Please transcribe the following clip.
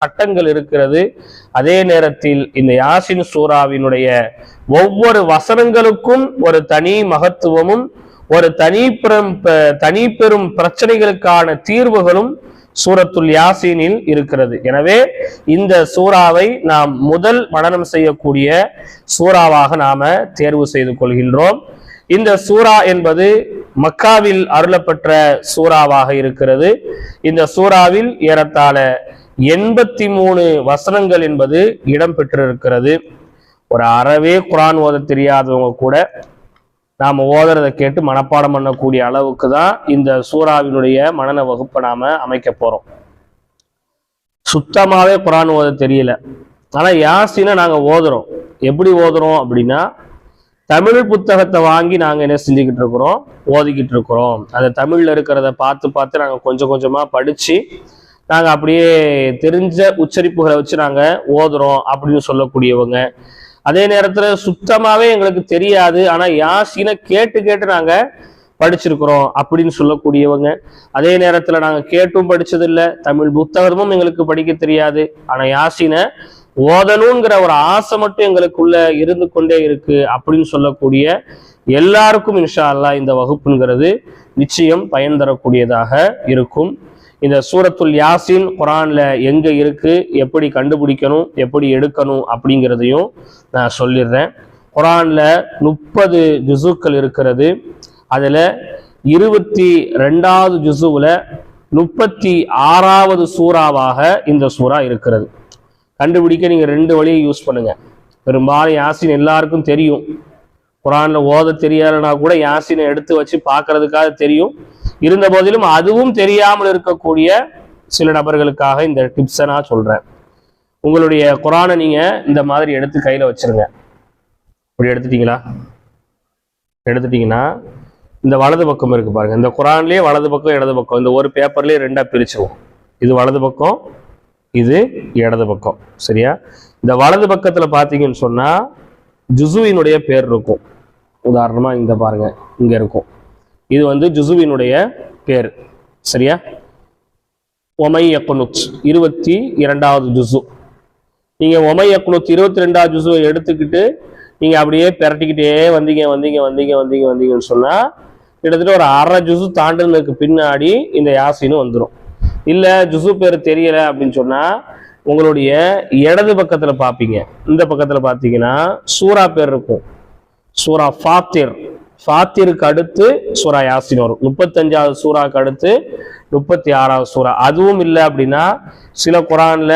சட்டங்கள் இருக்கிறது. அதே நேரத்தில் இந்த யாசின் சூராவினுடைய ஒவ்வொரு வசனங்களுக்கும் ஒரு தனி மகத்துவமும் ஒரு தனி பெரும் பிரச்சனைகளுக்கான தீர்வுகளும் சூரத்துல் யாசீனில் இருக்கிறது. எனவே இந்த சூறாவை நாம் முதல் மனனம் செய்யக்கூடிய சூறாவாக நாம தேர்வு செய்து கொள்கின்றோம். இந்த சூரா என்பது மக்காவில் அருளப்பெற்ற சூறாவாக இருக்கிறது. இந்த சூறாவில் ஏறத்தாழ 83 வசனங்கள் என்பது இடம்பெற்றிருக்கிறது. ஒரு அறவே குரான் ஓத தெரியாதவங்க கூட நாம ஓதுறதை கேட்டு மனப்பாடம் பண்ணக்கூடிய அளவுக்கு தான் இந்த சூறாவினுடைய மனன வகுப்பை நாம அமைக்க போறோம். சுத்தமாவே குரான் ஓத தெரியல, ஆனா யாசினை நாங்க ஓதுறோம். எப்படி ஓதுறோம் அப்படின்னா, தமிழ் புத்தகத்தை வாங்கி நாங்க என்ன செஞ்சுக்கிட்டு இருக்கிறோம், ஓதிக்கிட்டு இருக்கிறோம். அந்த தமிழ்ல இருக்கிறத பார்த்து நாங்க கொஞ்சம் கொஞ்சமா படிச்சு நாங்க அப்படியே தெரிஞ்ச உச்சரிப்புகளை வச்சு நாங்க ஓதுறோம் அப்படின்னு சொல்லக்கூடியவங்க. அதே நேரத்துல சுத்தமாவே எங்களுக்கு தெரியாது, ஆனா யாசினை கேட்டு நாங்க படிச்சிருக்கிறோம் அப்படின்னு சொல்லக்கூடியவங்க. அதே நேரத்துல நாங்க கேட்டும் படிச்சது இல்லை, தமிழ் புத்தகமும் எங்களுக்கு படிக்க தெரியாது, ஆனா யாசினை ஓதணுங்கிற ஒரு ஆசை மட்டும் எங்களுக்குள்ள இருந்து கொண்டே இருக்கு அப்படின்னு சொல்லக்கூடிய எல்லாருக்கும் இன்ஷா அல்லாஹ் இந்த வகுப்புங்கிறது நிச்சயம் பயன் தரக்கூடியதாக இருக்கும். இந்த சூரத்துல் யாசின் குரான்ல எங்க இருக்கு, எப்படி கண்டுபிடிக்கணும், எப்படி எடுக்கணும் அப்படிங்கிறதையும் நான் சொல்லிடுறேன். குரான்ல 30 ஜுசுக்கள் இருக்கிறது. அதுல 22வது ஜுசுவுல 36வது சூறாவாக இந்த சூறா இருக்கிறது. கண்டுபிடிக்க நீங்க 2 வழியை யூஸ் பண்ணுங்க. பெரும்பாலும் யாசின் எல்லாருக்கும் தெரியும். குரான்ல ஓத தெரியாதுன்னா கூட யாசினை எடுத்து வச்சு பார்க்கறதுக்காக தெரியும். இருந்த போதிலும் அதுவும் தெரியாமல் இருக்கக்கூடிய சில நபர்களுக்காக இந்த டிப்ஸை நான் சொல்றேன். உங்களுடைய குரானை நீங்க இந்த மாதிரி எடுத்து கையில வச்சிருங்க. இப்படி எடுத்துட்டீங்கன்னா இந்த வலது பக்கம் இருக்கு பாருங்க. இந்த குரான்லயே வலது பக்கம் இடது பக்கம், இந்த ஒரு பேப்பர்லயே 2ஆ பிரிச்சிருவோம். இது வலது பக்கம், இது இடது பக்கம். சரியா? இந்த வலது பக்கத்துல பாத்தீங்கன்னு சொன்னா ஜுசுவினுடைய பேர் இருக்கும். உதாரணமா இந்த பாருங்க, இங்க இருக்கும். இது வந்து ஜுசுவினுடைய பேர். சரியா? ஒமை யக்னுத் 22வது ஜுசு. நீங்க ஒமை யக்னுத் 22வது ஜுசுவை எடுத்துக்கிட்டு நீங்க அப்படியே பெரட்டிக்கிட்டே வந்தீங்கன்னு சொன்னா கிட்டத்தட்ட ஒரு அரை ஜுசு தாண்டினதுக்கு பின்னாடி இந்த யாசினும் வந்துடும். இல்ல ஜுசு பேர் தெரியல அப்படின்னு சொன்னா உங்களுடைய இடது பக்கத்துல பாப்பீங்க. இந்த பக்கத்துல பாத்தீங்கன்னா சூரா பேர் இருக்கும். சூரா ஃபாத்திருக்கு அடுத்து சூரா யாசின் வரும். 35வது சூறாக்கு அடுத்து 36வது சூறா. அதுவும் இல்லை அப்படின்னா சில குரான்ல